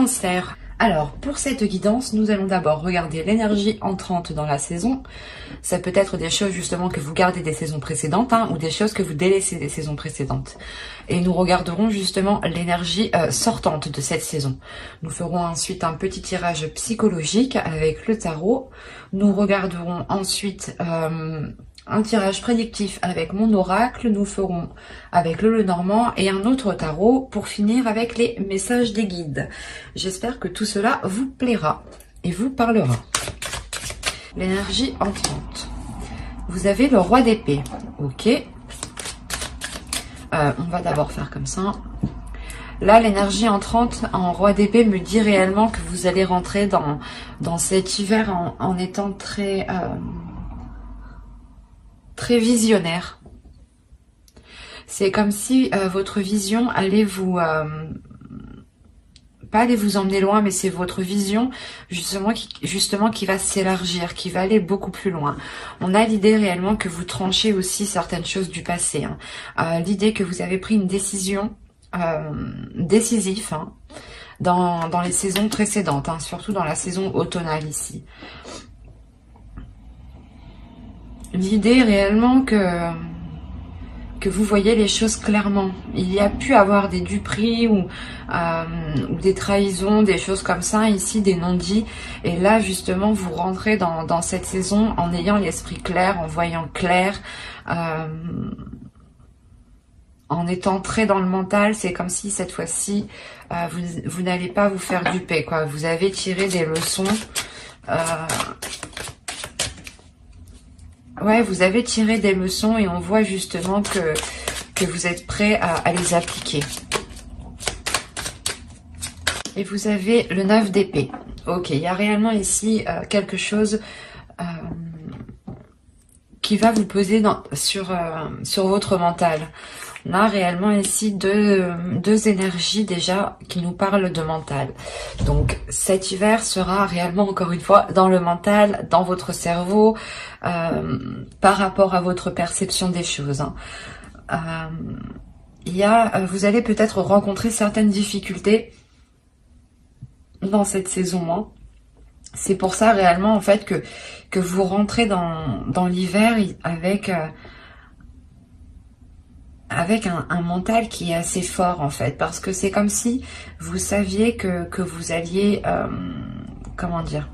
Cancer. Alors, pour cette guidance, nous allons d'abord regarder l'énergie entrante dans la saison. Ça peut être des choses justement que vous gardez des saisons précédentes ou des choses que vous délaissez des saisons précédentes. Et nous regarderons justement l'énergie sortante de cette saison. Nous ferons ensuite un petit tirage psychologique avec le tarot. Nous regarderons ensuite un tirage prédictif avec mon oracle. Nous ferons avec le Lenormand et un autre tarot pour finir avec les messages des guides. J'espère que tout cela vous plaira et vous parlera. L'énergie entrante. Vous avez le roi d'épée. Ok. On va d'abord faire comme ça. Là, l'énergie entrante en roi d'épée me dit réellement que vous allez rentrer dans cet hiver en étant très visionnaire. C'est comme si votre vision allait vous... pas aller vous emmener loin, mais c'est votre vision justement qui va s'élargir, qui va aller beaucoup plus loin. On a l'idée réellement que vous tranchez aussi certaines choses du passé. L'idée que vous avez pris une décision décisive dans les saisons précédentes, surtout dans la saison automnale ici. L'idée réellement que vous voyez les choses clairement. Il y a pu avoir des duperies ou des trahisons, des choses comme ça, ici des non-dits. Et là, justement, vous rentrez dans cette saison en ayant l'esprit clair, en voyant clair, en étant très dans le mental. C'est comme si cette fois-ci, vous n'allez pas vous faire duper, quoi. Vous avez tiré des leçons. Ouais, vous avez tiré des leçons et on voit justement que vous êtes prêt à les appliquer. Et vous avez le 9 d'épée. Ok, il y a réellement ici quelque chose qui va vous peser sur votre mental. On a réellement ici deux énergies déjà qui nous parlent de mental. Donc cet hiver sera réellement encore une fois dans le mental, dans votre cerveau, par rapport à votre perception des choses. Vous allez peut-être rencontrer certaines difficultés dans cette saison. C'est pour ça réellement en fait que vous rentrez dans l'hiver avec un mental qui est assez fort en fait, parce que c'est comme si vous saviez que vous alliez, comment dire,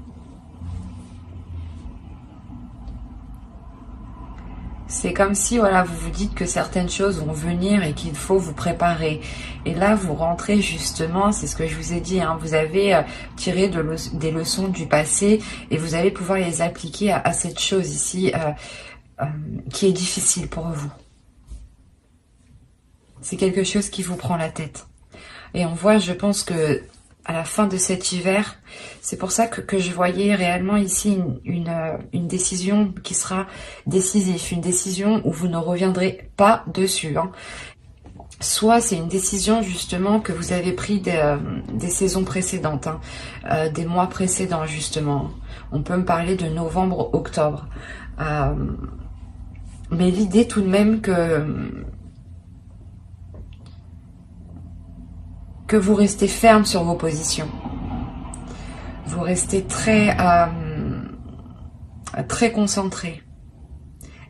c'est comme si voilà, vous vous dites que certaines choses vont venir et qu'il faut vous préparer. Et là vous rentrez justement, c'est ce que je vous ai dit, vous avez tiré des leçons du passé et vous allez pouvoir les appliquer à cette chose ici qui est difficile pour vous. C'est quelque chose qui vous prend la tête. Et on voit, je pense que à la fin de cet hiver, c'est pour ça que je voyais réellement ici une décision qui sera décisive, une décision où vous ne reviendrez pas dessus. Soit c'est une décision justement que vous avez pris des saisons précédentes, des mois précédents justement. On peut me parler de novembre, octobre. Mais l'idée tout de même que vous restez ferme sur vos positions. Vous restez très concentré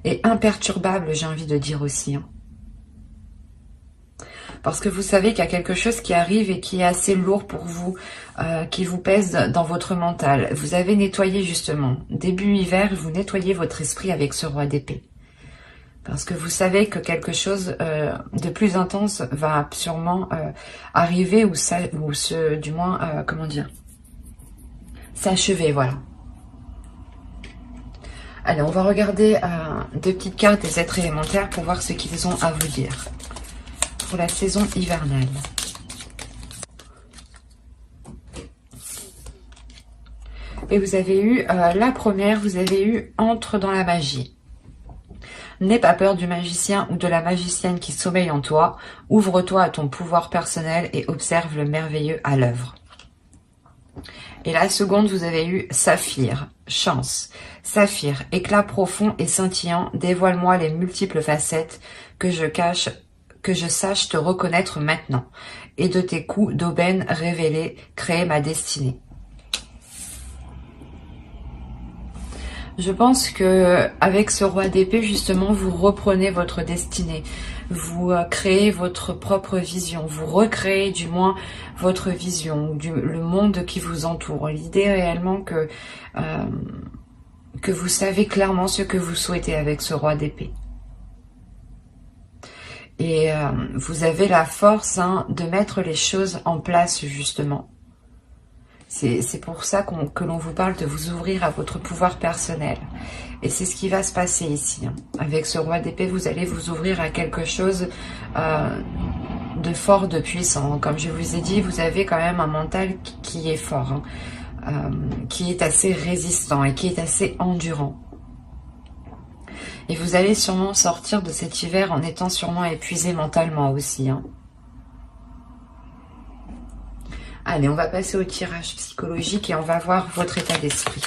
et imperturbable, j'ai envie de dire aussi. Parce que vous savez qu'il y a quelque chose qui arrive et qui est assez lourd pour vous, qui vous pèse dans votre mental. Vous avez nettoyé justement, début hiver, vous nettoyez votre esprit avec ce roi d'épée. Parce que vous savez que quelque chose de plus intense va sûrement arriver du moins, comment dire, s'achever, voilà. Allez, on va regarder deux petites cartes des êtres élémentaires pour voir ce qu'ils ont à vous dire pour la saison hivernale. Et vous avez eu, la première, vous avez eu entre dans la magie. N'aie pas peur du magicien ou de la magicienne qui sommeille en toi. Ouvre-toi à ton pouvoir personnel et observe le merveilleux à l'œuvre. Et la seconde, vous avez eu Saphir, chance. Saphir, éclat profond et scintillant, dévoile-moi les multiples facettes que je sache te reconnaître maintenant. et de tes coups d'aubaine révélés, créer ma destinée. Je pense que avec ce roi d'épée, justement, vous reprenez votre destinée. Vous créez votre propre vision. Vous recréez du moins votre vision, le monde qui vous entoure. L'idée réellement que vous savez clairement ce que vous souhaitez avec ce roi d'épée. Et vous avez la force de mettre les choses en place, justement. C'est pour ça que l'on vous parle de vous ouvrir à votre pouvoir personnel. Et c'est ce qui va se passer ici. Avec ce roi d'épée, vous allez vous ouvrir à quelque chose de fort, de puissant. Comme je vous ai dit, vous avez quand même un mental qui est fort, qui est assez résistant et qui est assez endurant. Et vous allez sûrement sortir de cet hiver en étant sûrement épuisé mentalement aussi. Allez, on va passer au tirage psychologique et on va voir votre état d'esprit.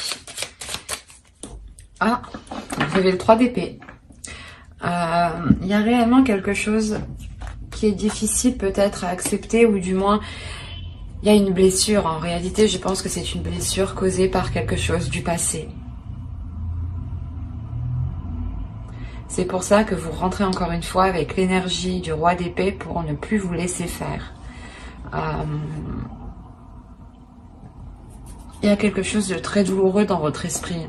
Ah, vous avez le 3 d'épée. Il y a réellement quelque chose qui est difficile peut-être à accepter, ou du moins, il y a une blessure. En réalité, je pense que c'est une blessure causée par quelque chose du passé. C'est pour ça que vous rentrez encore une fois avec l'énergie du roi d'épée pour ne plus vous laisser faire. Il y a quelque chose de très douloureux dans votre esprit.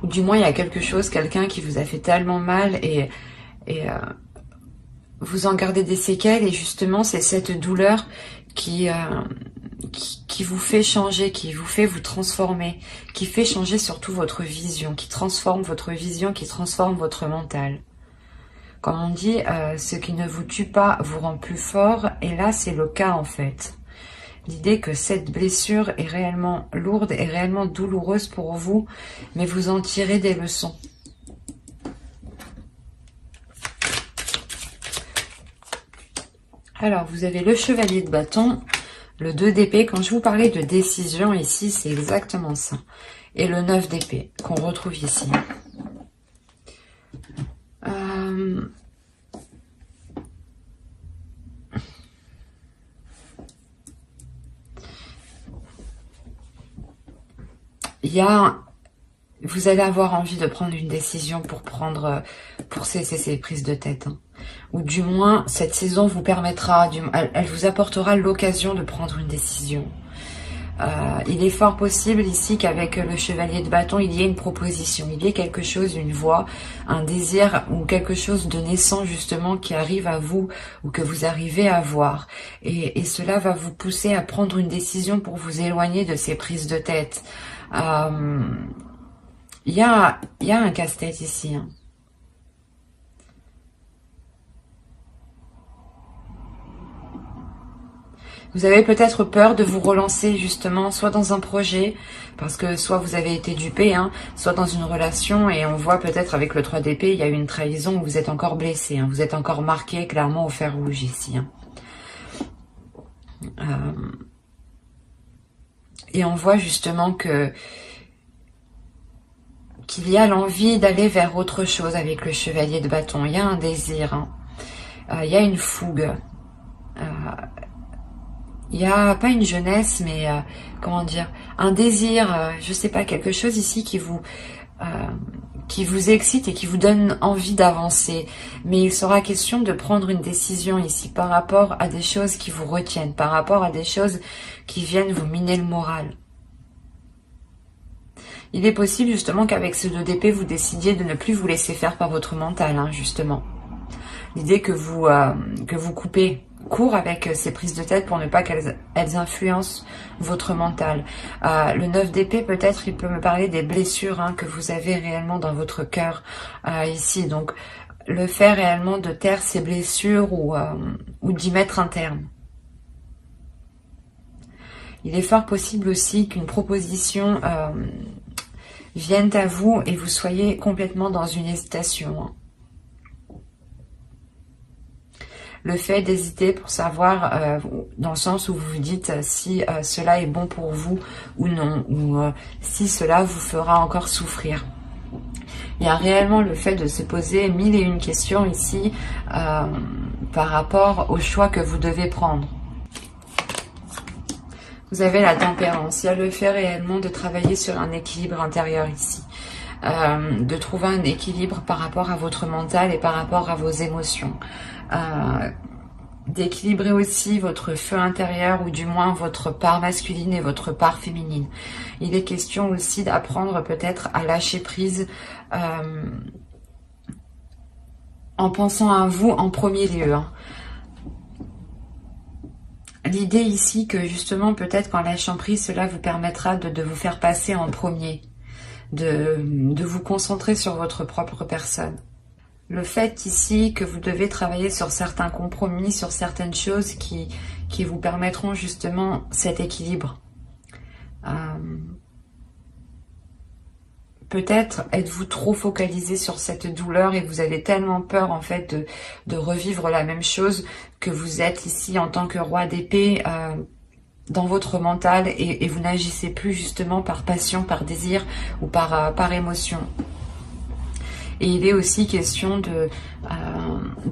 Ou du moins, il y a quelque chose, quelqu'un qui vous a fait tellement mal et vous en gardez des séquelles. Et justement, c'est cette douleur qui vous fait changer, qui vous fait vous transformer, qui fait changer surtout votre vision, qui transforme votre vision, qui transforme votre mental. Comme on dit, ce qui ne vous tue pas vous rend plus fort. Et là, c'est le cas en fait. L'idée que cette blessure est réellement lourde et réellement douloureuse pour vous, mais vous en tirez des leçons. Alors, vous avez le chevalier de bâton, le 2 d'épée. Quand je vous parlais de décision ici, c'est exactement ça. Et le 9 d'épée qu'on retrouve ici. Vous allez avoir envie de prendre une décision pour cesser ces prises de tête. Ou du moins, cette saison vous permettra, elle vous apportera l'occasion de prendre une décision. Il est fort possible ici qu'avec le chevalier de bâton, il y ait une proposition, il y ait quelque chose, une voix, un désir ou quelque chose de naissant justement qui arrive à vous ou que vous arrivez à voir. Et cela va vous pousser à prendre une décision pour vous éloigner de ces prises de tête. Il y a un casse-tête ici. Vous avez peut-être peur de vous relancer justement, soit dans un projet, parce que soit vous avez été dupé, soit dans une relation, et on voit peut-être avec le 3 d'épée, il y a eu une trahison où vous êtes encore blessé, vous êtes encore marqué clairement au fer rouge ici. Et on voit justement qu'il y a l'envie d'aller vers autre chose avec le chevalier de bâton. Il y a un désir, il y a une fougue. Il n'y a pas une jeunesse, mais comment dire, un désir, je sais pas, quelque chose ici qui vous excite et qui vous donne envie d'avancer. Mais il sera question de prendre une décision ici par rapport à des choses qui vous retiennent, par rapport à des choses qui viennent vous miner le moral. Il est possible justement qu'avec ce 2 d'épée, vous décidiez de ne plus vous laisser faire par votre mental, justement. L'idée que vous coupez court avec ces prises de tête pour ne pas qu'elles influencent votre mental. Le 9 d'épée, peut-être, il peut me parler des blessures que vous avez réellement dans votre cœur ici. Donc, le fait réellement de taire ces blessures ou d'y mettre un terme. Il est fort possible aussi qu'une proposition vienne à vous et vous soyez complètement dans une hésitation. Le fait d'hésiter pour savoir, dans le sens où vous vous dites si cela est bon pour vous ou non, ou si cela vous fera encore souffrir. Il y a réellement le fait de se poser 1001 questions ici par rapport au choix que vous devez prendre. Vous avez la tempérance. Il y a le fait réellement de travailler sur un équilibre intérieur ici. De trouver un équilibre par rapport à votre mental et par rapport à vos émotions. D'équilibrer aussi votre feu intérieur ou du moins votre part masculine et votre part féminine. Il est question aussi d'apprendre peut-être à lâcher prise en pensant à vous en premier lieu. Hein. L'idée ici que justement peut-être qu'en lâchant prise, cela vous permettra de vous faire passer en premier, de vous concentrer sur votre propre personne. Le fait ici que vous devez travailler sur certains compromis, sur certaines choses qui vous permettront justement cet équilibre. Peut-être êtes-vous trop focalisé sur cette douleur et vous avez tellement peur en fait de revivre la même chose que vous êtes ici en tant que roi d'épée dans votre mental et vous n'agissez plus justement par passion, par désir ou par émotion. Et il est aussi question de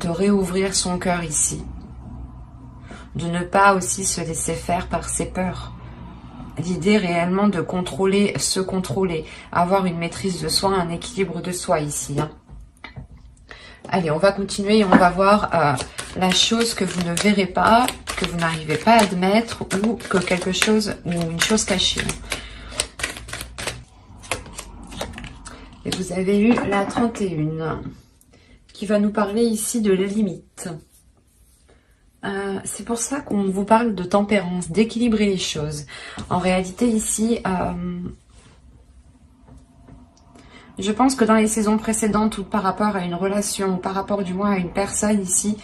réouvrir son cœur ici. De ne pas aussi se laisser faire par ses peurs. L'idée réellement de contrôler, se contrôler, avoir une maîtrise de soi, un équilibre de soi ici. Hein. Allez, on va continuer et on va voir la chose que vous ne verrez pas, que vous n'arrivez pas à admettre ou que quelque chose, ou une chose cachée. Et vous avez eu la 31 qui va nous parler ici de la limite. C'est pour ça qu'on vous parle de tempérance, d'équilibrer les choses. En réalité ici, je pense que dans les saisons précédentes ou par rapport à une relation ou par rapport du moins à une personne ici,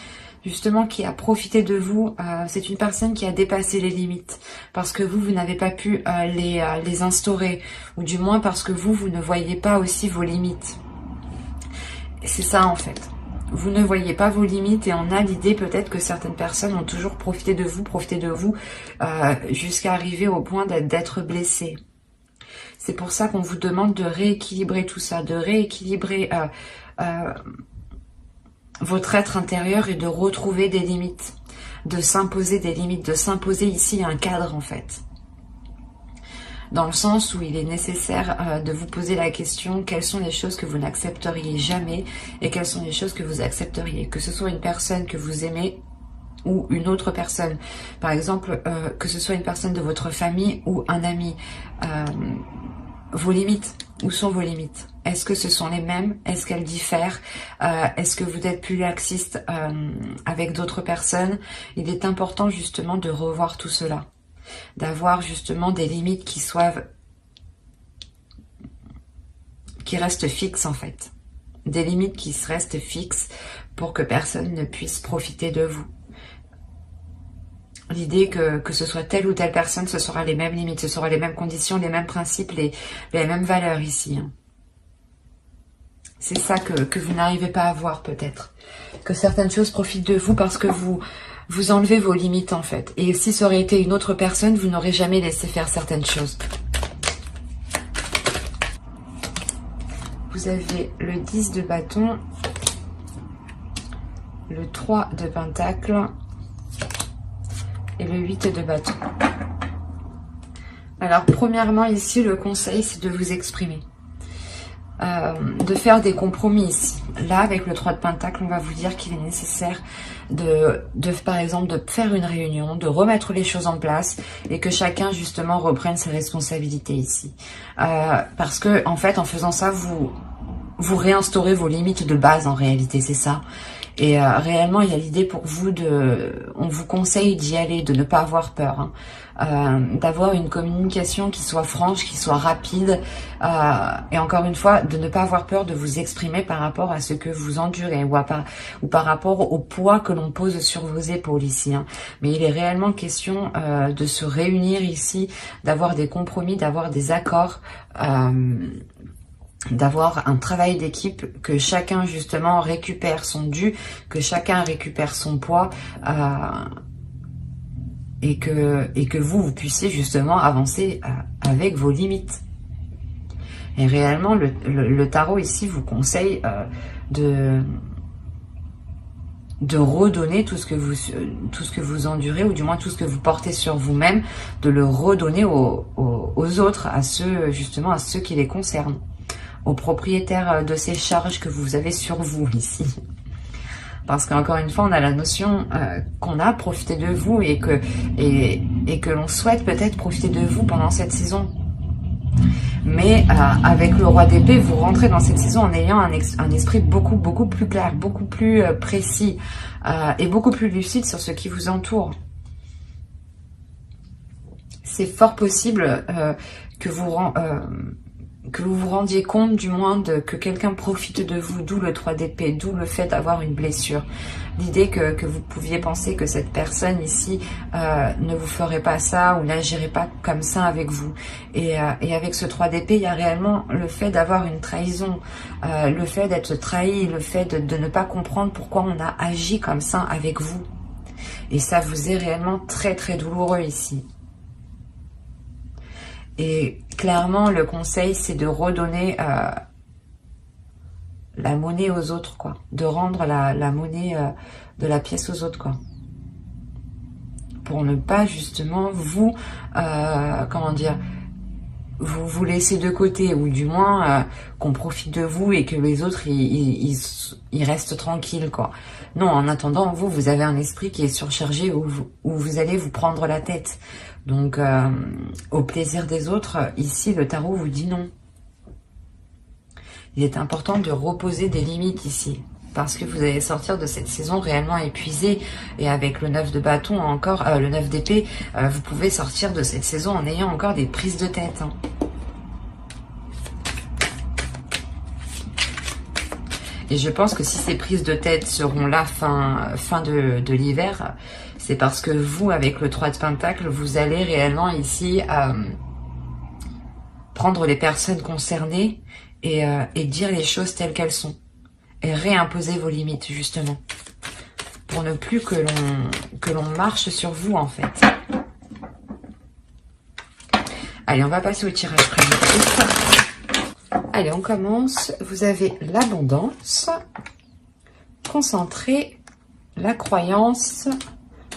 justement qui a profité de vous, c'est une personne qui a dépassé les limites parce que vous n'avez pas pu les instaurer ou du moins parce que vous ne voyez pas aussi vos limites. C'est ça en fait. Vous ne voyez pas vos limites et on a l'idée peut-être que certaines personnes ont toujours profité de vous jusqu'à arriver au point d'être blessées. C'est pour ça qu'on vous demande de rééquilibrer tout ça, de rééquilibrer votre être intérieur et de retrouver des limites, de s'imposer des limites, de s'imposer ici un cadre en fait. Dans le sens où il est nécessaire de vous poser la question quelles sont les choses que vous n'accepteriez jamais et quelles sont les choses que vous accepteriez. Que ce soit une personne que vous aimez ou une autre personne. Par exemple, que ce soit une personne de votre famille ou un ami. Vos limites, où sont vos limites? Est-ce que ce sont les mêmes? Est-ce qu'elles diffèrent? Est-ce que vous êtes plus laxiste avec d'autres personnes? Il est important justement de revoir tout cela. D'avoir justement des limites qui restent fixes en fait. Des limites qui restent fixes pour que personne ne puisse profiter de vous. L'idée que ce soit telle ou telle personne, ce sera les mêmes limites, ce sera les mêmes conditions, les mêmes principes, les mêmes valeurs ici. C'est ça que vous n'arrivez pas à voir peut-être. Que certaines choses profitent de vous parce que vous enlevez vos limites en fait. Et si ça aurait été une autre personne, vous n'aurez jamais laissé faire certaines choses. Vous avez le 10 de bâton, le 3 de pentacle et le 8 de bâton. Alors premièrement ici, le conseil c'est de vous exprimer. De faire des compromis ici. Là, avec le 3 de pentacle, on va vous dire qu'il est nécessaire par exemple, de faire une réunion, de remettre les choses en place et que chacun, justement, reprenne ses responsabilités ici. Parce que, en fait, en faisant ça, vous réinstaurez vos limites de base, en réalité, c'est ça. Et réellement, il y a l'idée pour vous on vous conseille d'y aller, de ne pas avoir peur, hein. D'avoir une communication qui soit franche, qui soit rapide, et encore une fois, de ne pas avoir peur de vous exprimer par rapport à ce que vous endurez ou par rapport au poids que l'on pose sur vos épaules ici, hein. Mais il est réellement question de se réunir ici, d'avoir des compromis, d'avoir des accords, d'avoir un travail d'équipe, que chacun justement récupère son dû, que chacun récupère son poids, et que vous puissiez justement avancer avec vos limites. Et réellement, le tarot ici vous conseille de redonner tout ce que vous endurez, ou du moins tout ce que vous portez sur vous-même, de le redonner aux autres, à ceux, justement, à ceux qui les concernent, aux propriétaires de ces charges que vous avez sur vous ici. Parce qu'encore une fois, on a la notion qu'on a profité de vous et que l'on souhaite peut-être profiter de vous pendant cette saison. Mais avec le roi d'épée, vous rentrez dans cette saison en ayant un esprit beaucoup plus clair, beaucoup plus précis et beaucoup plus lucide sur ce qui vous entoure. C'est fort possible que vous vous rendiez compte du moins que quelqu'un profite de vous, d'où le 3 d'épée, d'où le fait d'avoir une blessure. L'idée que vous pouviez penser que cette personne ici ne vous ferait pas ça ou n'agirait pas comme ça avec vous. Et avec ce 3 d'épée, il y a réellement le fait d'avoir une trahison, le fait d'être trahi, le fait de ne pas comprendre pourquoi on a agi comme ça avec vous. Et ça vous est réellement très douloureux ici. Et clairement, le conseil, c'est de redonner la monnaie aux autres, quoi. De rendre la monnaie de la pièce aux autres, quoi. Pour ne pas, justement, vous, comment dire, vous laisser de côté, ou du moins qu'on profite de vous et que les autres, ils restent tranquilles, quoi. Non, en attendant, vous avez un esprit qui est surchargé où vous allez vous prendre la tête. Donc, au plaisir des autres, ici, le tarot vous dit non. Il est important de reposer des limites ici, parce que vous allez sortir de cette saison réellement épuisé. Et avec le 9 de bâton, encore le 9 d'épée, vous pouvez sortir de cette saison en ayant encore des prises de tête. Hein. Et je pense que si ces prises de tête seront là fin de l'hiver, c'est parce que vous, avec le 3 de Pentacle, vous allez réellement ici prendre les personnes concernées et dire les choses telles qu'elles sont. Et réimposer vos limites, justement. Pour ne plus que l'on marche sur vous, en fait. Allez, on va passer au tirage prédictif. Allez, on commence. Vous avez l'abondance, concentré, la croyance,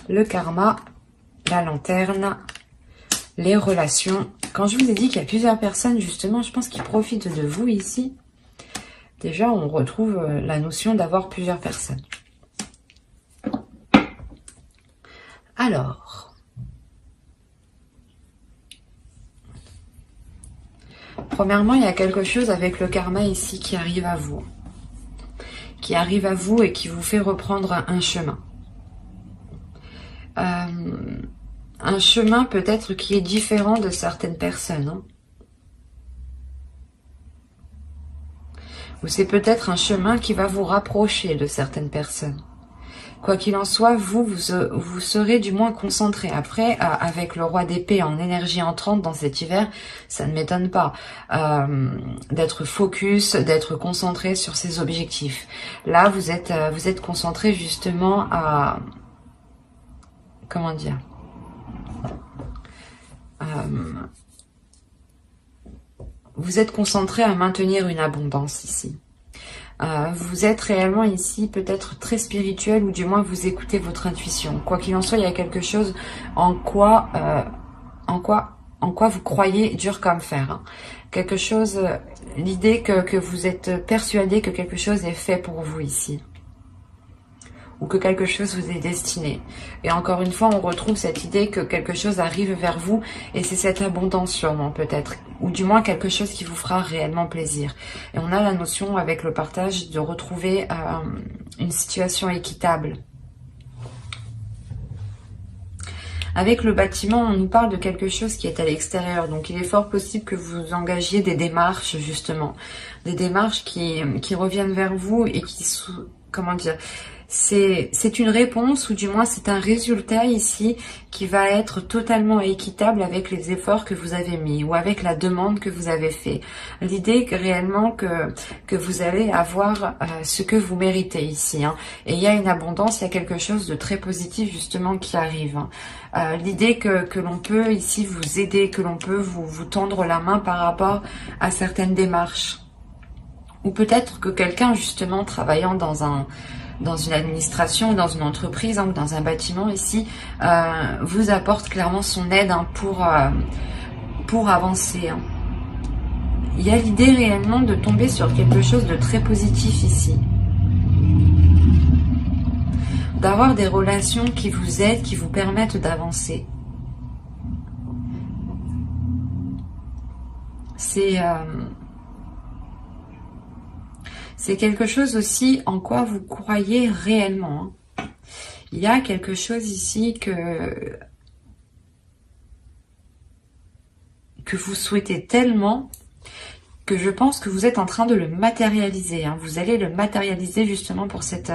le karma, la lanterne, les relations. Quand je vous ai dit qu'il y a plusieurs personnes, justement, je pense qu'ils profitent de vous ici. Déjà, on retrouve la notion d'avoir plusieurs personnes. Alors, premièrement, il y a quelque chose avec le karma ici qui arrive à vous. Qui arrive à vous et qui vous fait reprendre un chemin. Un chemin peut-être qui est différent de certaines personnes. Hein. Ou c'est peut-être un chemin qui va vous rapprocher de certaines personnes. Quoi qu'il en soit, vous serez du moins concentré. Après, avec le roi d'épée en énergie entrante dans cet hiver, ça ne m'étonne pas d'être focus, d'être concentré sur ses objectifs. Là, vous êtes concentré justement à... Comment dire vous êtes concentré à maintenir une abondance ici. Vous êtes réellement ici peut-être très spirituel, ou du moins vous écoutez votre intuition. Quoi qu'il en soit, il y a quelque chose en quoi vous croyez dur comme fer. Hein. Quelque chose, l'idée que vous êtes persuadé que quelque chose est fait pour vous ici. Ou que quelque chose vous est destiné. Et encore une fois, on retrouve cette idée que quelque chose arrive vers vous, et c'est cette abondance sûrement peut-être, ou du moins quelque chose qui vous fera réellement plaisir. Et on a la notion avec le partage de retrouver une situation équitable. Avec le bâtiment, on nous parle de quelque chose qui est à l'extérieur, donc il est fort possible que vous engagiez des démarches justement, des démarches qui reviennent vers vous et qui comment dire, c'est une réponse, ou du moins c'est un résultat ici qui va être totalement équitable avec les efforts que vous avez mis ou avec la demande que vous avez fait. L'idée que réellement que vous allez avoir ce que vous méritez ici, hein. Et il y a une abondance, il y a quelque chose de très positif justement qui arrive, hein. L'idée que l'on peut ici vous aider, que l'on peut vous tendre la main par rapport à certaines démarches. Ou peut-être que quelqu'un justement travaillant dans une administration, dans une entreprise, hein, ou dans un bâtiment ici, vous apporte clairement son aide, hein, pour avancer, hein. Il y a l'idée réellement de tomber sur quelque chose de très positif ici. D'avoir des relations qui vous aident, qui vous permettent d'avancer. C'est quelque chose aussi en quoi vous croyez réellement, hein. Il y a quelque chose ici que vous souhaitez tellement que je pense que vous êtes en train de le matérialiser, hein. Vous allez le matérialiser justement pour cet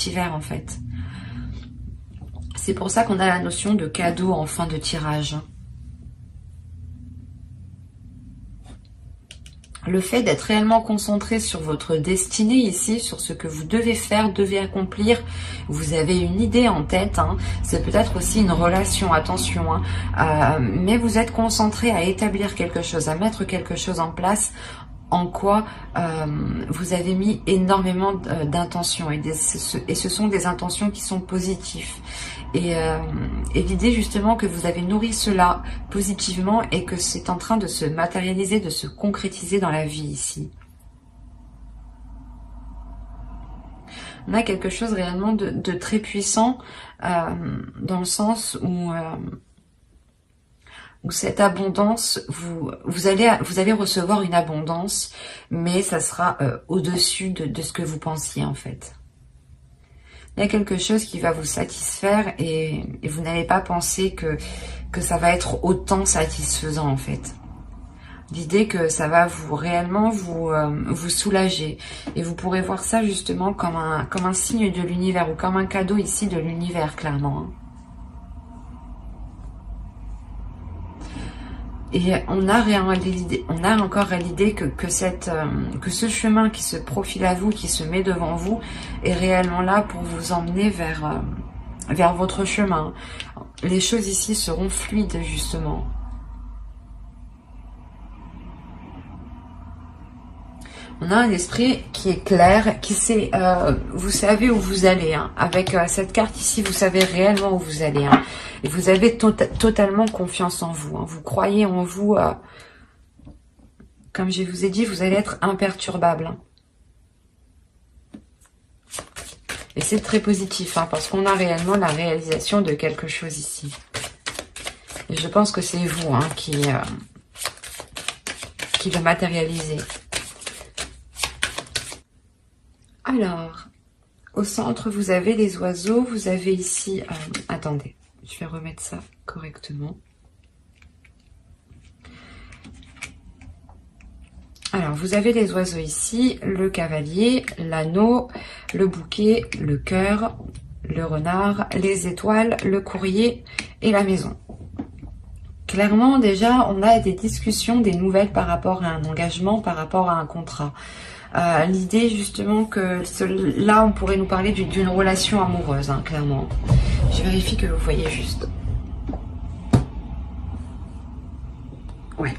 hiver en fait. C'est pour ça qu'on a la notion de cadeau en fin de tirage. Le fait d'être réellement concentré sur votre destinée ici, sur ce que vous devez faire, devez accomplir, vous avez une idée en tête, hein. C'est peut-être aussi une relation, attention, hein. Mais vous êtes concentré à établir quelque chose, à mettre quelque chose en place, en quoi vous avez mis énormément d'intentions, et ce sont des intentions qui sont positives. Et l'idée justement que vous avez nourri cela positivement et que c'est en train de se matérialiser, de se concrétiser dans la vie ici. On a quelque chose réellement de très puissant, dans le sens où cette abondance, vous allez recevoir une abondance, mais ça sera au-dessus de ce que vous pensiez en fait. Il y a quelque chose qui va vous satisfaire et vous n'allez pas penser que ça va être autant satisfaisant en fait. L'idée que ça va réellement vous soulager. Et vous pourrez voir ça justement comme un signe de l'univers ou comme un cadeau ici de l'univers clairement, hein. Et on a encore l'idée que ce chemin qui se profile à vous, qui se met devant vous, est réellement là pour vous emmener vers votre chemin. Les choses ici seront fluides justement. On a un esprit qui est clair, qui sait, vous savez où vous allez, hein. Avec cette carte ici, vous savez réellement où vous allez, hein. Et vous avez totalement confiance en vous, hein. Vous croyez en vous. Comme je vous ai dit, vous allez être imperturbable, hein. Et c'est très positif, hein, parce qu'on a réellement la réalisation de quelque chose ici. Et je pense que c'est vous, hein, qui va matérialiser. Alors, au centre, vous avez les oiseaux. Vous avez ici... attendez, je vais remettre ça correctement. Alors, vous avez les oiseaux ici, le cavalier, l'anneau, le bouquet, le cœur, le renard, les étoiles, le courrier et la maison. Clairement, déjà, on a des discussions, des nouvelles par rapport à un engagement, par rapport à un contrat. L'idée justement que là on pourrait nous parler d'une relation amoureuse, hein, clairement. Je vérifie que vous voyez juste. Ouais.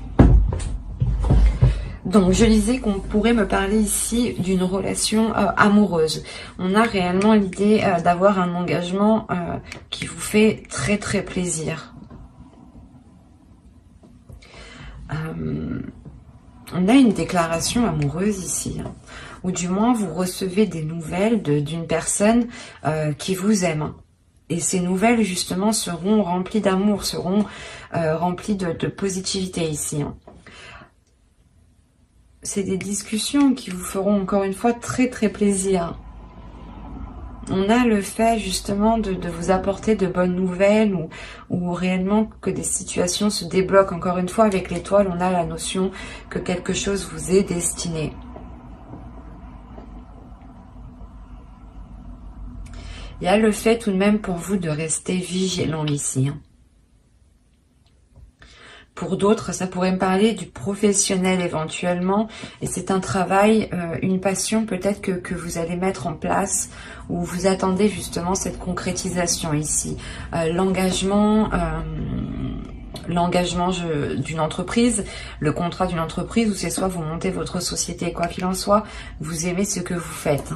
Donc je disais qu'on pourrait me parler ici d'une relation amoureuse. On a réellement l'idée d'avoir un engagement qui vous fait très très plaisir. On a une déclaration amoureuse ici, hein, ou du moins vous recevez des nouvelles d'une personne qui vous aime. Et ces nouvelles justement seront remplies d'amour, seront remplies de positivité ici, hein. C'est des discussions qui vous feront encore une fois très très plaisir. On a le fait justement de vous apporter de bonnes nouvelles ou réellement que des situations se débloquent. Encore une fois, avec l'étoile, on a la notion que quelque chose vous est destiné. Il y a le fait tout de même pour vous de rester vigilant ici. Hein. Pour d'autres, ça pourrait me parler du professionnel éventuellement. Et c'est un travail, une passion peut-être que vous allez mettre en place, où vous attendez justement cette concrétisation ici. L'engagement d'une entreprise, le contrat d'une entreprise, où c'est soit vous montez votre société, quoi qu'il en soit, vous aimez ce que vous faites.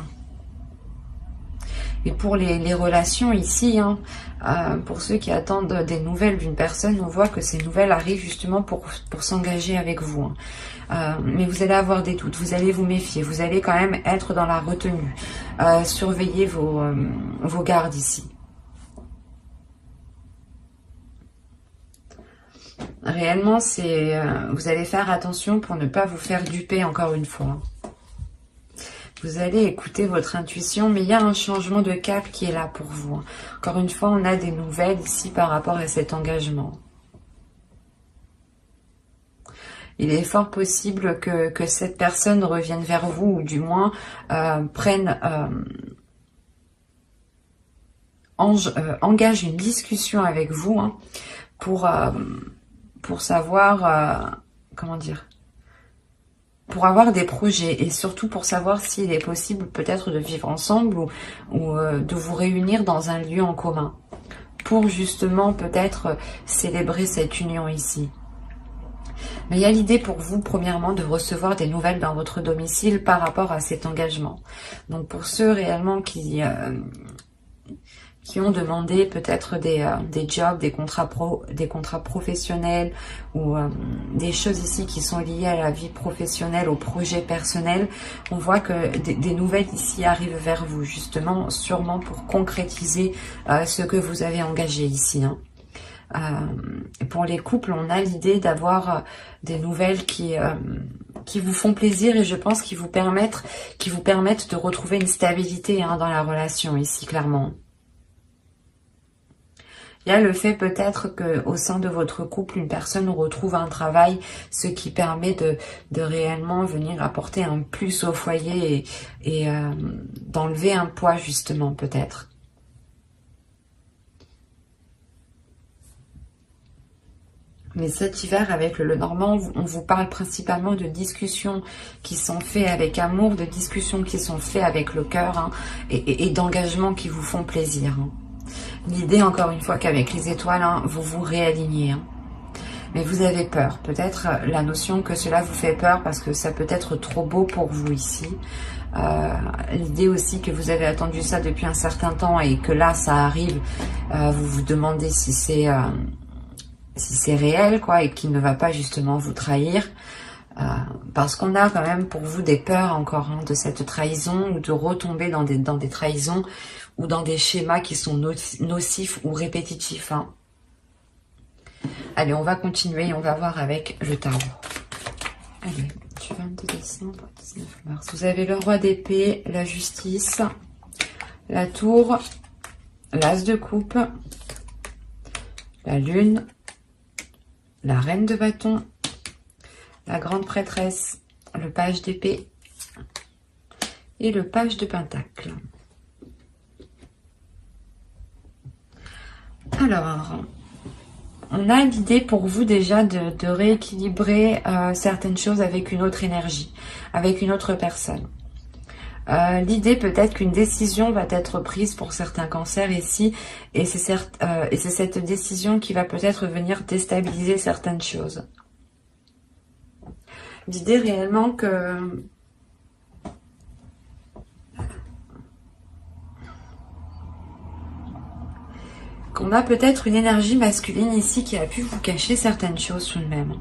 Et pour les relations ici, hein, pour ceux qui attendent des nouvelles d'une personne, on voit que ces nouvelles arrivent justement pour s'engager avec vous. Hein. Mais vous allez avoir des doutes, vous allez vous méfier, vous allez quand même être dans la retenue. Surveillez vos gardes ici. Réellement, vous allez faire attention pour ne pas vous faire duper encore une fois. Vous allez écouter votre intuition, mais il y a un changement de cap qui est là pour vous. Encore une fois, on a des nouvelles ici par rapport à cet engagement. Il est fort possible que cette personne revienne vers vous, ou du moins engage une discussion avec vous, hein, pour savoir, comment dire, pour avoir des projets, et surtout pour savoir s'il est possible peut-être de vivre ensemble, ou de vous réunir dans un lieu en commun, pour justement peut-être célébrer cette union ici. Mais il y a l'idée pour vous, premièrement, de recevoir des nouvelles dans votre domicile par rapport à cet engagement. Donc pour ceux réellement qui ont demandé peut-être des jobs, des contrats professionnels, ou des choses ici qui sont liées à la vie professionnelle, au projet personnel, on voit que des nouvelles ici arrivent vers vous, justement, sûrement pour concrétiser ce que vous avez engagé ici. Hein. Pour les couples, on a l'idée d'avoir des nouvelles qui vous font plaisir, et je pense qui vous permettent de retrouver une stabilité, hein, dans la relation ici, clairement. Il y a le fait peut-être qu'au sein de votre couple, une personne retrouve un travail, ce qui permet de réellement venir apporter un plus au foyer, et d'enlever un poids justement peut-être. Mais cet hiver, avec le Normand, on vous parle principalement de discussions qui sont faites avec amour, de discussions qui sont faites avec le cœur, hein, et d'engagements qui vous font plaisir. Hein. L'idée, encore une fois, qu'avec les étoiles, hein, vous vous réalignez. Hein. Mais vous avez peur. Peut-être la notion que cela vous fait peur parce que ça peut être trop beau pour vous ici. L'idée aussi que vous avez attendu ça depuis un certain temps et que là, ça arrive. Vous vous demandez si c'est réel, quoi, et qu'il ne va pas justement vous trahir. Parce qu'on a quand même pour vous des peurs encore, hein, de cette trahison, ou de retomber dans des trahisons, ou dans des schémas qui sont nocifs ou répétitifs. Hein. Allez, on va continuer et on va voir avec le tarot. Allez, du 22 décembre au 19 mars. Vous avez le roi d'épée, la justice, la tour, l'as de coupe, la lune, la reine de bâton, la grande prêtresse, le page d'épée et le page de pentacle. Alors, on a l'idée pour vous déjà de rééquilibrer certaines choses avec une autre énergie, avec une autre personne. L'idée peut-être qu'une décision va être prise pour certains cancers ici, et c'est cette décision qui va peut-être venir déstabiliser certaines choses. L'idée réellement qu'on a peut-être une énergie masculine ici qui a pu vous cacher certaines choses tout de même.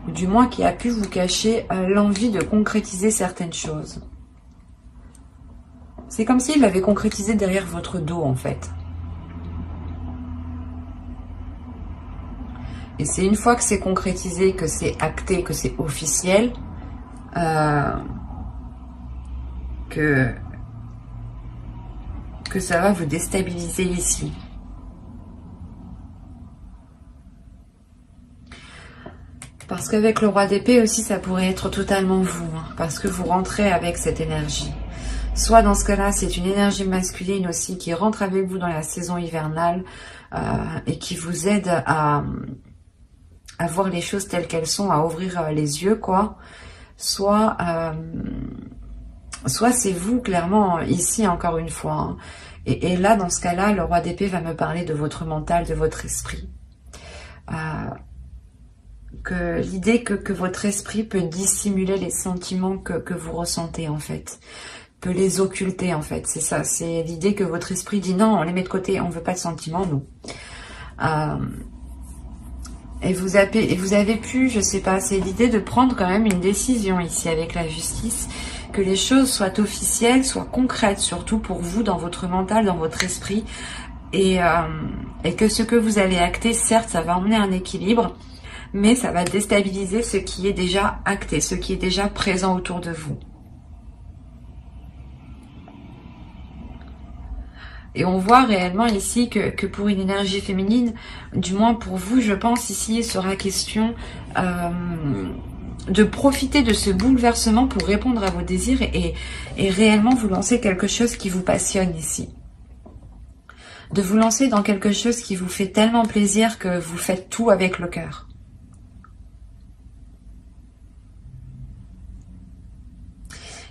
Ou du moins qui a pu vous cacher l'envie de concrétiser certaines choses. C'est comme s'il l'avait concrétisé derrière votre dos en fait. Et c'est une fois que c'est concrétisé, que c'est acté, que c'est officiel, que ça va vous déstabiliser ici. Parce qu'avec le roi d'épée aussi, ça pourrait être totalement vous, hein, parce que vous rentrez avec cette énergie. Soit dans ce cas-là, c'est une énergie masculine aussi qui rentre avec vous dans la saison hivernale et qui vous aide à voir les choses telles qu'elles sont, à ouvrir les yeux, quoi. Soit c'est vous, clairement, ici, encore une fois. Hein. Et là, dans ce cas-là, le roi d'épée va me parler de votre mental, de votre esprit. Que l'idée que votre esprit peut dissimuler les sentiments que vous ressentez, en fait. Peut les occulter, en fait. C'est ça, c'est l'idée que votre esprit dit non, on les met de côté, on veut pas de sentiments, nous. Et vous avez pu, je sais pas, c'est l'idée de prendre quand même une décision ici avec la justice, que les choses soient officielles, soient concrètes, surtout pour vous, dans votre mental, dans votre esprit, et que ce que vous allez acter, certes, ça va emmener un équilibre, mais ça va déstabiliser ce qui est déjà acté, ce qui est déjà présent autour de vous. Et on voit réellement ici que pour une énergie féminine, du moins pour vous, je pense ici, il sera question de profiter de ce bouleversement pour répondre à vos désirs et réellement vous lancer quelque chose qui vous passionne ici. De vous lancer dans quelque chose qui vous fait tellement plaisir que vous faites tout avec le cœur.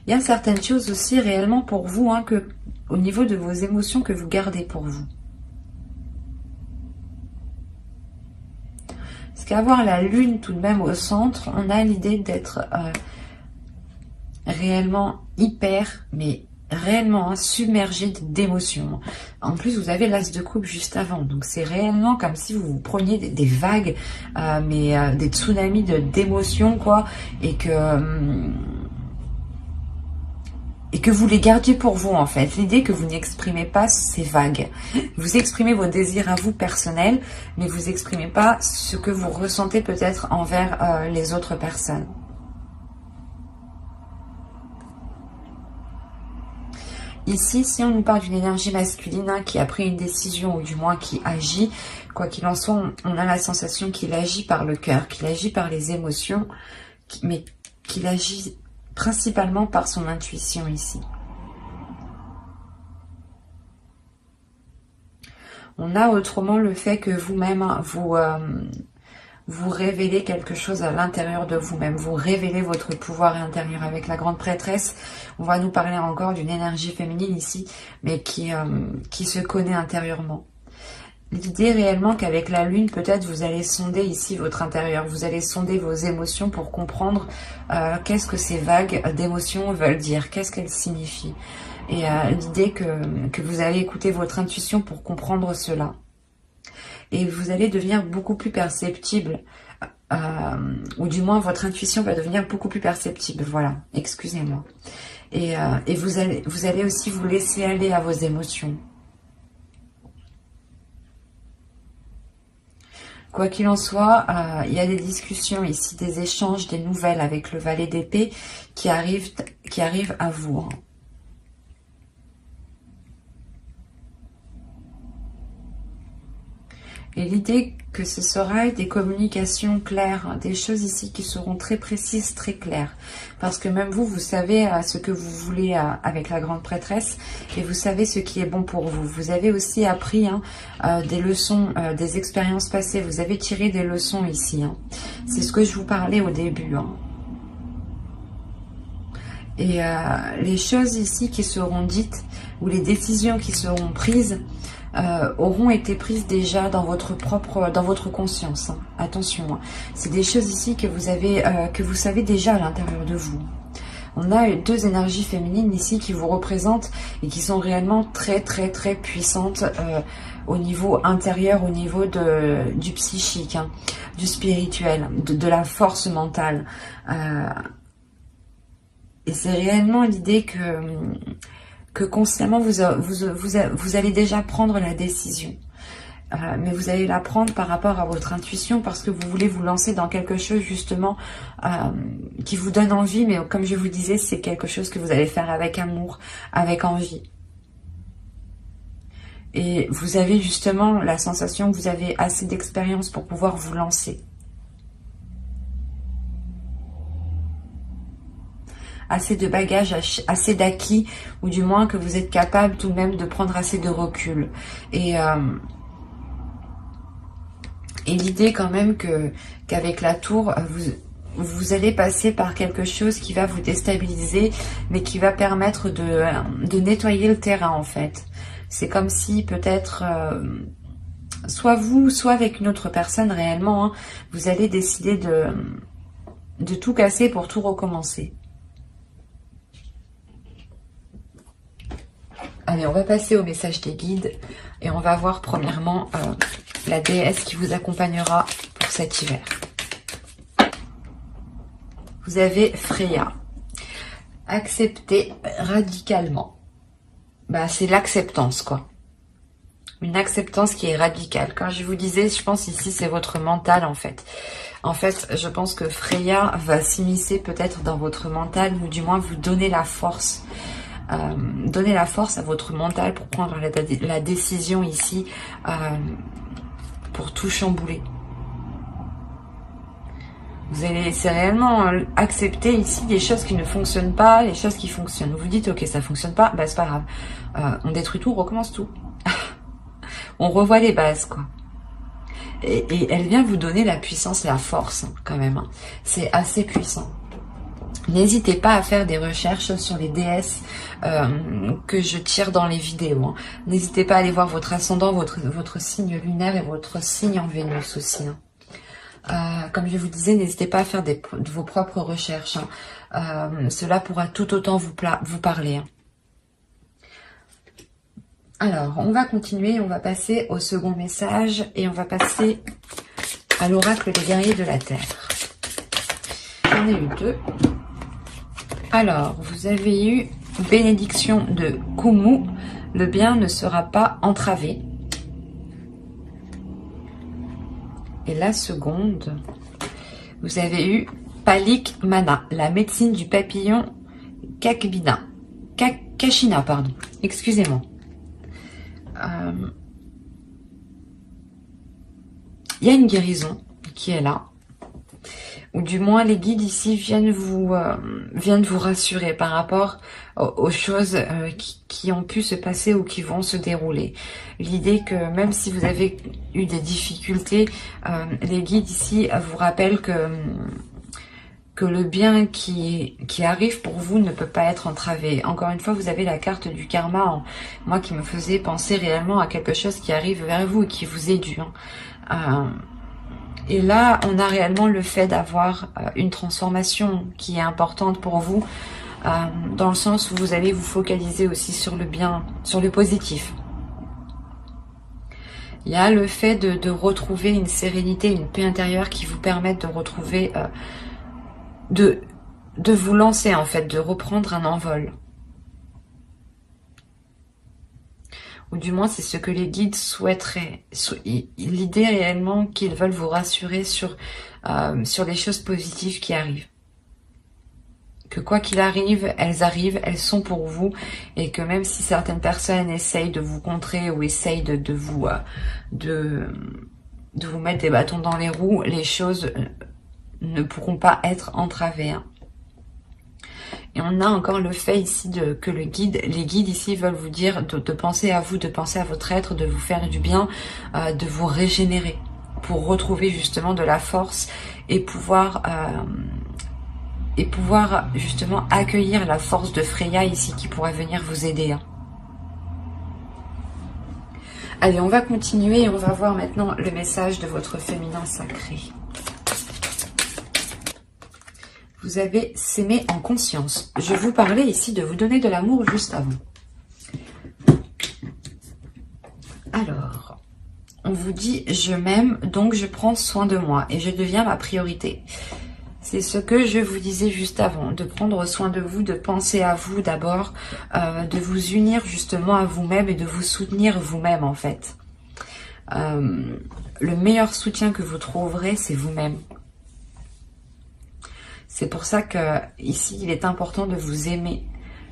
Il y a certaines choses aussi réellement pour vous, hein, que au niveau de vos émotions que vous gardez pour vous. Parce qu'avoir la lune tout de même au centre, on a l'idée d'être réellement hyper, mais réellement submergé d'émotions. En plus, vous avez l'as de coupe juste avant. Donc, c'est réellement comme si vous preniez des vagues, des tsunamis d'émotions, quoi. Et que vous les gardiez pour vous, en fait. L'idée que vous n'exprimez pas ces vagues. Vous exprimez vos désirs à vous personnels, mais vous n'exprimez pas ce que vous ressentez peut-être envers les autres personnes. Ici, si on nous parle d'une énergie masculine, hein, qui a pris une décision, ou du moins qui agit, quoi qu'il en soit, on a la sensation qu'il agit par le cœur, qu'il agit par les émotions, mais qu'il agit principalement par son intuition ici. On a autrement le fait que vous-même, vous révélez quelque chose à l'intérieur de vous-même. Vous révélez votre pouvoir intérieur. Avec la grande prêtresse, on va nous parler encore d'une énergie féminine ici, mais qui se connaît intérieurement. L'idée réellement qu'avec la lune, peut-être vous allez sonder ici votre intérieur, vous allez sonder vos émotions pour comprendre qu'est-ce que ces vagues d'émotions veulent dire, qu'est-ce qu'elles signifient. Et l'idée que vous allez écouter votre intuition pour comprendre cela. Et vous allez devenir beaucoup plus perceptible, ou du moins votre intuition va devenir beaucoup plus perceptible, voilà, excusez-moi. Et vous allez aussi vous laisser aller à vos émotions. Quoi qu'il en soit, il y a des discussions ici, des échanges, des nouvelles avec le valet d'épée qui arrivent à vous. Et l'idée que ce sera des communications claires, des choses ici qui seront très précises, très claires. Parce que même vous savez ce que vous voulez avec la grande prêtresse et vous savez ce qui est bon pour vous. Vous avez aussi appris des leçons, des expériences passées. Vous avez tiré des leçons ici. Hein. C'est ce que je vous parlais au début. Hein. Et les choses ici qui seront dites ou les décisions qui seront prises auront été prises déjà dans votre conscience. Hein. Attention, hein. C'est des choses ici que vous savez déjà à l'intérieur de vous. On a deux énergies féminines ici qui vous représentent et qui sont réellement très très très puissantes au niveau intérieur, au niveau du psychique, hein, du spirituel, de la force mentale. Et c'est réellement l'idée que consciemment vous allez déjà prendre la décision. Mais vous allez la prendre par rapport à votre intuition parce que vous voulez vous lancer dans quelque chose justement qui vous donne envie. Mais comme je vous disais, c'est quelque chose que vous allez faire avec amour, avec envie. Et vous avez justement la sensation que vous avez assez d'expérience pour pouvoir vous lancer. assez de bagages, assez d'acquis, ou du moins que vous êtes capable tout de même de prendre assez de recul. Et l'idée quand même qu'avec la tour, vous allez passer par quelque chose qui va vous déstabiliser, mais qui va permettre de nettoyer le terrain en fait. C'est comme si peut-être, soit vous, soit avec une autre personne réellement, hein, vous allez décider de tout casser pour tout recommencer. Allez, on va passer au message des guides et on va voir premièrement la déesse qui vous accompagnera pour cet hiver. Vous avez Freya. Accepter radicalement. Bah, c'est l'acceptance, quoi. Une acceptance qui est radicale. Quand je vous disais, je pense ici, c'est votre mental, en fait. En fait, je pense que Freya va s'immiscer peut-être dans votre mental, ou du moins vous donner la force. Donner la force à votre mental pour prendre la décision ici, pour tout chambouler. Vous allez, c'est réellement accepter ici des choses qui ne fonctionnent pas, les choses qui fonctionnent. Vous vous dites, ok, ça fonctionne pas, bah c'est pas grave. On détruit tout, on recommence tout. On revoit les bases, quoi. Et elle vient vous donner la puissance, la force, hein, quand même. Hein. C'est assez puissant. N'hésitez pas à faire des recherches sur les déesses que je tire dans les vidéos. Hein. N'hésitez pas à aller voir votre ascendant, votre signe lunaire et votre signe en Vénus aussi. Hein. Comme je vous disais, n'hésitez pas à faire de vos propres recherches. Hein. Cela pourra tout autant vous parler. Hein. Alors, on va continuer, on va passer au second message et on va passer à l'oracle des guerriers de la Terre. J'en ai eu deux. Alors, vous avez eu bénédiction de Kumu, le bien ne sera pas entravé. Et la seconde, vous avez eu Palik Mana, la médecine du papillon Kashina, pardon. Excusez-moi. Il y a une guérison qui est là. Ou du moins les guides ici viennent vous rassurer par rapport aux choses qui ont pu se passer ou qui vont se dérouler. L'idée que même si vous avez eu des difficultés, les guides ici vous rappellent que le bien qui arrive pour vous ne peut pas être entravé. Encore une fois, vous avez la carte du karma, moi qui me faisait penser réellement à quelque chose qui arrive vers vous et qui vous est dû. Hein. Et là, on a réellement le fait d'avoir une transformation qui est importante pour vous, dans le sens où vous allez vous focaliser aussi sur le bien, sur le positif. Il y a le fait de retrouver une sérénité, une paix intérieure qui vous permettent de retrouver, de vous lancer en fait, de reprendre un envol. Ou du moins c'est ce que les guides souhaiteraient. L'idée réellement qu'ils veulent vous rassurer sur les choses positives qui arrivent. Que quoi qu'il arrive, elles sont pour vous, et que même si certaines personnes essayent de vous contrer ou essayent de vous mettre des bâtons dans les roues, les choses ne pourront pas être entravées. Hein. Et on a encore le fait ici que les guides ici veulent vous dire de penser à vous, de penser à votre être, de vous faire du bien, de vous régénérer pour retrouver justement de la force et pouvoir justement accueillir la force de Freya ici qui pourrait venir vous aider. Hein. Allez, on va continuer et on va voir maintenant le message de votre féminin sacré. Vous avez s'aimer en conscience. Je vous parlais ici de vous donner de l'amour juste avant. Alors, on vous dit, je m'aime, donc je prends soin de moi et je deviens ma priorité. C'est ce que je vous disais juste avant, de prendre soin de vous, de penser à vous d'abord, de vous unir justement à vous-même et de vous soutenir vous-même en fait. Le meilleur soutien que vous trouverez, c'est vous-même. C'est pour ça que ici, il est important de vous aimer,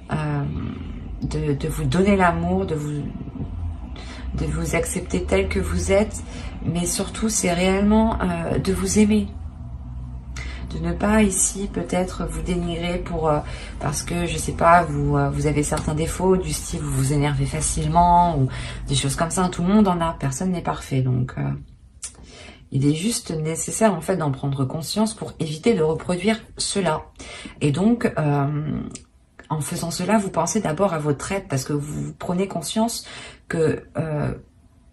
de vous donner l'amour, de vous accepter tel que vous êtes, mais surtout, c'est réellement de vous aimer. de ne pas ici peut-être vous dénigrer pour parce que je sais pas, vous avez certains défauts du style vous vous énervez facilement ou des choses comme ça. Tout le monde en a, personne n'est parfait, donc il est juste nécessaire en fait d'en prendre conscience pour éviter de reproduire cela. Et donc en faisant cela, vous pensez d'abord à votre aide parce que vous prenez conscience que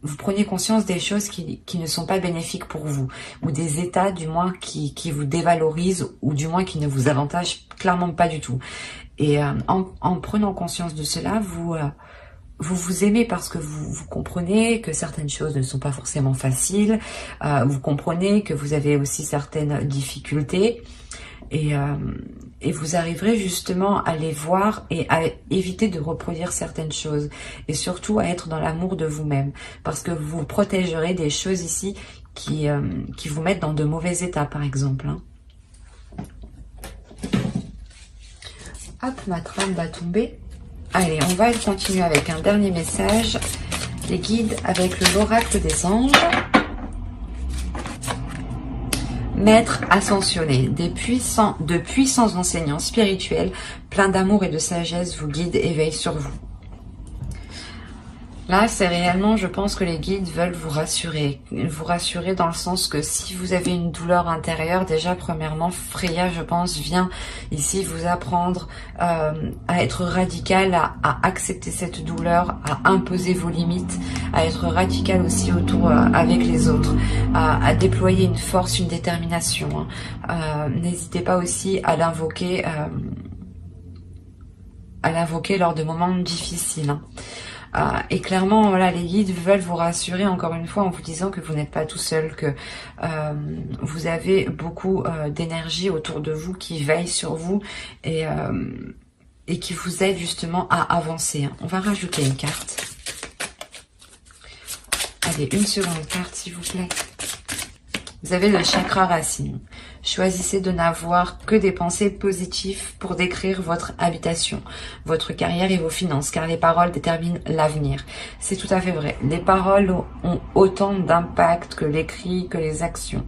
vous preniez conscience des choses qui ne sont pas bénéfiques pour vous, ou des états du moins qui vous dévalorisent, ou du moins qui ne vous avantagent clairement pas du tout. Et en prenant conscience de cela, vous aimez parce que vous comprenez que certaines choses ne sont pas forcément faciles, vous comprenez que vous avez aussi certaines difficultés, et vous arriverez justement à les voir et à éviter de reproduire certaines choses. Et surtout à être dans l'amour de vous-même. Parce que vous vous protégerez des choses ici qui vous mettent dans de mauvais états, par exemple. Hein. Hop, ma trame va tomber. Allez, on va continuer avec un dernier message. Les guides avec l'oracle des anges. Maîtres ascensionnés, de puissants enseignants spirituels, pleins d'amour et de sagesse, vous guident et veillent sur vous. Là, c'est réellement, je pense que les guides veulent vous rassurer dans le sens que si vous avez une douleur intérieure, déjà premièrement, Freya, je pense, vient ici vous apprendre à être radical, à accepter cette douleur, à imposer vos limites, à être radical aussi autour avec les autres, à déployer une force, une détermination. Hein. N'hésitez pas aussi à l'invoquer lors de moments difficiles. Hein. Et clairement, voilà, les guides veulent vous rassurer encore une fois en vous disant que vous n'êtes pas tout seul, que vous avez beaucoup d'énergie autour de vous qui veille sur vous et qui vous aide justement à avancer. On va rajouter une carte. Allez, une seconde carte s'il vous plaît. Vous avez le chakra racine. Choisissez de n'avoir que des pensées positives pour décrire votre habitation, votre carrière et vos finances, car les paroles déterminent l'avenir. C'est tout à fait vrai. Les paroles ont autant d'impact que l'écrit, que les actions.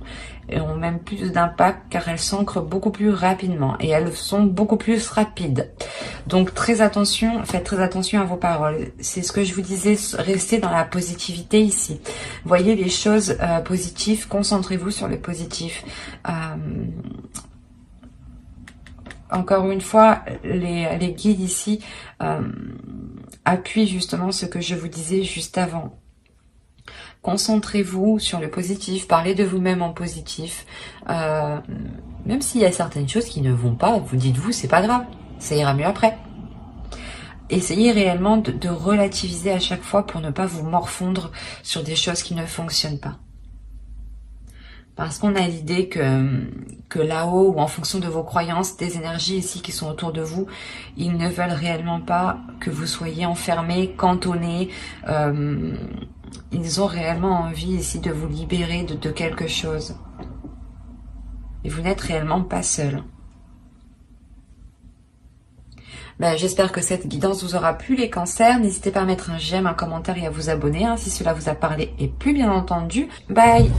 Et ont même plus d'impact car elles s'ancrent beaucoup plus rapidement et elles sont beaucoup plus rapides. Donc très attention, faites très attention à vos paroles. C'est ce que je vous disais, restez dans la positivité ici. Voyez les choses positives, concentrez-vous sur le positif. Encore une fois, les guides ici appuient justement ce que je vous disais juste avant. Concentrez-vous sur le positif, parlez de vous-même en positif. Même s'il y a certaines choses qui ne vont pas, vous dites-vous, c'est pas grave, ça ira mieux après. Essayez réellement de relativiser à chaque fois pour ne pas vous morfondre sur des choses qui ne fonctionnent pas. Parce qu'on a l'idée que là-haut, ou en fonction de vos croyances, des énergies ici qui sont autour de vous, ils ne veulent réellement pas que vous soyez enfermés, cantonnés. Ils ont réellement envie ici de vous libérer de quelque chose. Et vous n'êtes réellement pas seul. J'espère que cette guidance vous aura plu les cancers. N'hésitez pas à mettre un j'aime, un commentaire et à vous abonner si cela vous a parlé et plu bien entendu. Bye!